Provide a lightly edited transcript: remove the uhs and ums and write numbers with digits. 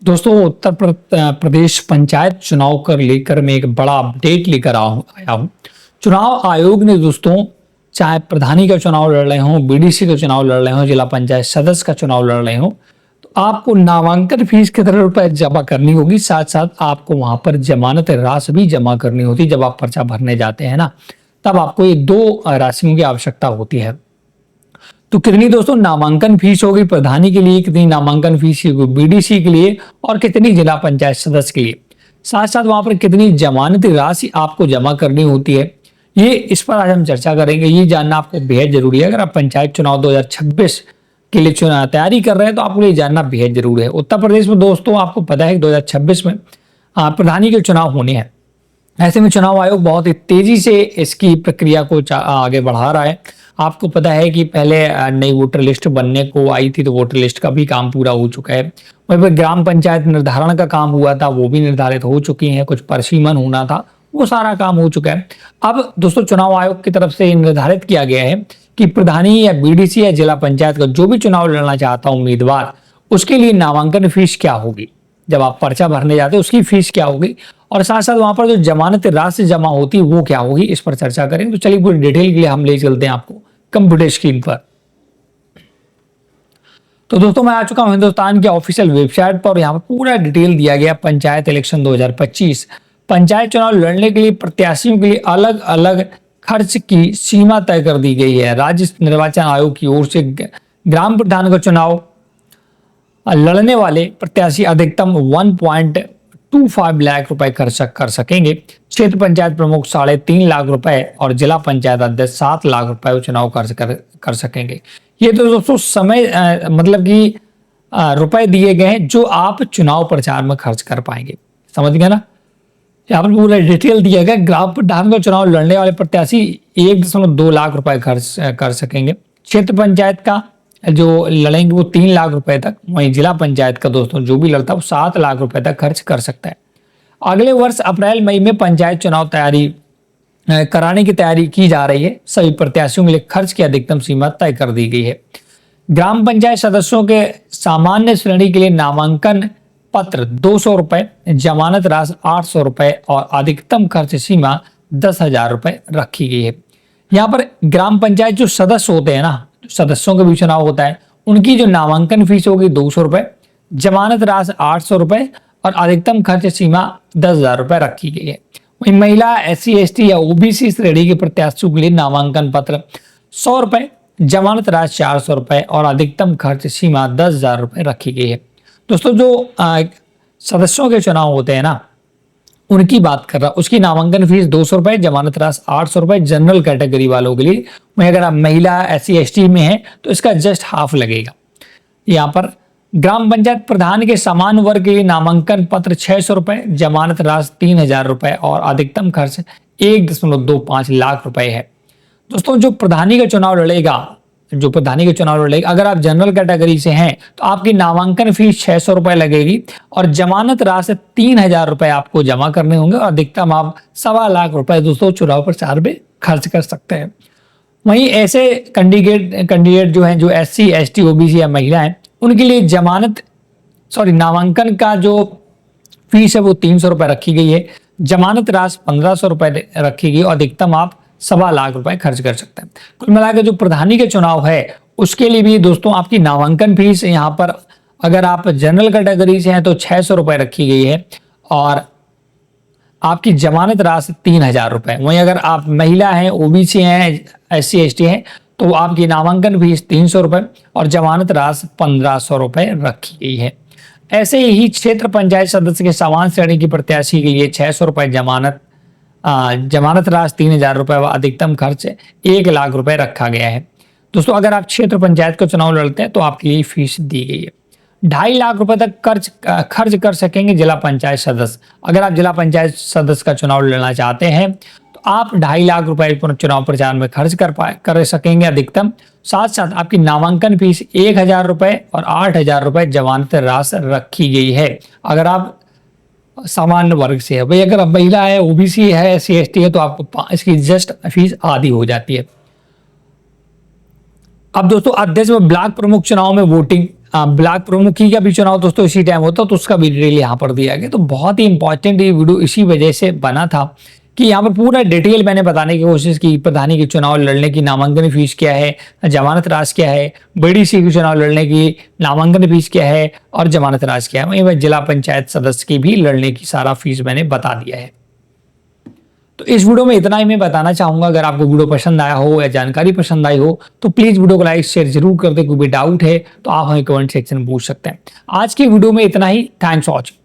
दोस्तों प्रदेश पंचायत चुनाव कर लेकर मैं एक बड़ा अपडेट लेकर आया हूँ। चुनाव आयोग ने दोस्तों चाहे प्रधानी का चुनाव लड़ रहे हों, बीडीसी का चुनाव लड़ रहे हों, जिला पंचायत सदस्य का चुनाव लड़ रहे हों, तो आपको नामांकन फीस कितने रुपए जमा करनी होगी। साथ साथ आपको वहां पर जमानत राशि भी जमा करनी होती है। जब आप पर्चा भरने जाते हैं ना, तब आपको ये दो राशियों की आवश्यकता होती है। तो कितनी दोस्तों नामांकन फीस होगी प्रधानी के लिए, कितनी नामांकन फीस होगी बीडीसी के लिए और कितनी जिला पंचायत सदस्य के लिए। साथ साथ वहां पर कितनी जमानती राशि आपको जमा करनी होती है, ये इस पर आज हम चर्चा करेंगे। ये जानना आपको बेहद जरूरी है। अगर आप पंचायत चुनाव 2026 के लिए चुनाव तैयारी कर रहे हैं तो आपको ये जानना बेहद जरूरी है। उत्तर प्रदेश में दोस्तों आपको पता है 2026 में प्रधानी के चुनाव होने हैं। ऐसे में चुनाव आयोग बहुत ही तेजी से इसकी प्रक्रिया को आगे बढ़ा रहा है। आपको पता है कि पहले नई वोटर लिस्ट बनने को आई थी, तो वोटर लिस्ट का भी काम पूरा हो चुका है। वहीं पर ग्राम पंचायत निर्धारण का काम हुआ था, वो भी निर्धारित हो चुकी है। कुछ परिसीमन होना था, वो सारा काम हो चुका है। अब दोस्तों चुनाव आयोग की तरफ से निर्धारित किया गया है कि प्रधानी या बीडीसी या जिला पंचायत का जो भी चुनाव लड़ना चाहता उम्मीदवार, उसके लिए नामांकन फीस क्या होगी, जब आप पर्चा भरने जाते हैं उसकी फीस क्या होगी, और साथ साथ वहां पर जो जमानत राशि जमा होती है वो क्या होगी, इस पर चर्चा करें। तो चलिए पूरी डिटेल के लिए हम ले चलते हैं आपको कंप्यूटर स्क्रीन पर। तो दोस्तों मैं आ चुका हूं हिंदुस्तान के ऑफिशियल वेबसाइट पर। यहाँ पर पूरा डिटेल दिया गया पंचायत इलेक्शन 2025। पंचायत चुनाव लड़ने के लिए प्रत्याशियों के लिए अलग अलग खर्च की सीमा तय कर दी गई है। राज्य निर्वाचन आयोग की ओर से ग्राम प्रधान का चुनाव लड़ने वाले प्रत्याशी अधिकतम 1.25 लाख रुपए खर्च कर सकेंगे। क्षेत्र पंचायत प्रमुख 3.5 लाख रुपए और जिला पंचायत अध्यक्ष 7 लाख रुपए चुनाव खर्च कर सकेंगे। ये तो दोस्तों समय मतलब कि रुपए दिए गए हैं जो आप चुनाव प्रचार में खर्च कर पाएंगे। समझ गए ना, यहाँ पर पूरा डिटेल दिया गया। ग्राम प्रधान का चुनाव लड़ने वाले प्रत्याशी 1.2 लाख रुपए खर्च कर सकेंगे। क्षेत्र पंचायत का जो लड़ेंगे वो 3 लाख रुपए तक। वहीं जिला पंचायत का दोस्तों जो भी लड़ता है वो 7 लाख रुपए तक खर्च कर सकता है। अगले वर्ष अप्रैल मई में पंचायत चुनाव कराने की तैयारी की जा रही है। सभी प्रत्याशियों के लिए खर्च की अधिकतम सीमा तय कर दी गई है। ग्राम पंचायत सदस्यों के सामान्य श्रेणी के लिए नामांकन पत्र 200 रुपए, जमानत राशि 800 रुपए और अधिकतम खर्च सीमा 10,000 रुपए रखी गई है। यहाँ पर ग्राम पंचायत जो सदस्य होते हैं ना, सदस्यों का भी चुनाव होता है, उनकी जो नामांकन फीस होगी 200 रुपए, जमानत राशि 800 रुपए और अधिकतम खर्च सीमा 10,000 रुपए रखी गई है। वहीं महिला, SC ST या OBC श्रेणी के प्रत्याशियों के लिए नामांकन पत्र 100 रुपए, जमानत राशि 400 रुपए और अधिकतम खर्च सीमा 10,000 रुपए रखी गई है। दोस्तों जो सदस्यों के चुनाव होते हैं ना, उनकी बात कर रहा, उसकी नामांकन फीस 200 रुपए, जमानत राशि 800 रुपए जनरल कैटेगरी वालों के लिए। वहीं अगर आप महिला, SC ST में हैं तो इसका जस्ट हाफ लगेगा। यहाँ पर ग्राम पंचायत प्रधान के समान वर्ग के लिए नामांकन पत्र 600 रुपए, जमानत राशि 3,000 रुपए और अधिकतम खर्च 1.25 लाख रुपए है। दोस्तों जो प्रधानी का चुनाव लड़ेगा, अगर आप जनरल कैटेगरी से हैं तो आपकी नामांकन फीस 600 रुपए लगेगी और जमानत राशि 3,000 रुपए आपको जमा करने होंगे और अधिकतम आप 1.25 लाख रुपए दोस्तों चुनाव प्रचार में खर्च कर सकते हैं। वहीं ऐसे कैंडिडेट जो हैं, जो SC ST OBC या महिला हैं, उनके लिए नामांकन का जो फीस है वो 300 रुपए रखी गई है। जमानत राशि 1,500 रुपए रखी गई और अधिकतम आप 1.25 लाख रुपए खर्च कर सकते हैं। कुल मिलाकर जो प्रधानी के चुनाव है उसके लिए भी दोस्तों आपकी नामांकन फीस यहाँ पर अगर आप जनरल कैटेगरी से हैं तो 600 रुपए रखी गई है और आपकी जमानत राशि 3,000 रुपए। वहीं अगर आप महिला हैं, OBC हैं, SC ST हैं तो आपकी नामांकन फीस 300 रुपए और जमानत राशि 1,500 रुपए रखी गई है। ऐसे ही क्षेत्र पंचायत सदस्य के समान श्रेणी की प्रत्याशी के लिए 600 रुपए, जमानत राशि 3,000 रुपए व अधिकतम खर्च 1 लाख रुपए रखा गया है। दोस्तों अगर आप क्षेत्र पंचायत का चुनाव लड़ते हैं तो आपके लिए फीस दी गई है। 2.5 लाख रुपए तक खर्च कर सकेंगे जिला पंचायत सदस्य। अगर आप जिला पंचायत सदस्य का चुनाव लड़ना चाहते हैं तो आप 2.5 लाख रुपए चुनाव प्रचार में खर्च कर सकेंगे अधिकतम। साथ साथ आपकी नामांकन फीस 1,000 रुपए और 8,000 रुपए जमानत राशि रखी गई है अगर आप सामान्य वर्ग से है। भाई अगर आप महिला है, OBC है, SC ST है तो आपको इसकी जस्ट फीस आधी हो जाती है। अब दोस्तों अध्यक्ष व ब्लॉक प्रमुख चुनाव में वोटिंग ब्लॉक प्रमुखी का भी चुनाव दोस्तों इसी टाइम होता, तो उसका भी डिटेल यहाँ पर दिया गया। तो बहुत ही इंपॉर्टेंट ये वीडियो इसी वजह से बना था कि यहाँ पर पूरा डिटेल मैंने बताने की कोशिश की। प्रधानी के चुनाव लड़ने की नामांकन फीस क्या है, जमानत राशि क्या है, बीडीसी के चुनाव लड़ने की नामांकन फीस क्या है और जमानत राशि क्या है। वहीं जिला पंचायत सदस्य की भी लड़ने की सारा फीस मैंने बता दिया है। तो इस वीडियो में इतना ही मैं बताना चाहूंगा। अगर आपको वीडियो पसंद आया हो या जानकारी पसंद आई हो तो प्लीज वीडियो को लाइक शेयर जरूर कर दे। कोई भी डाउट है तो आप हमें कमेंट सेक्शन में पूछ सकते हैं। आज की वीडियो में इतना ही। Thanks for watching.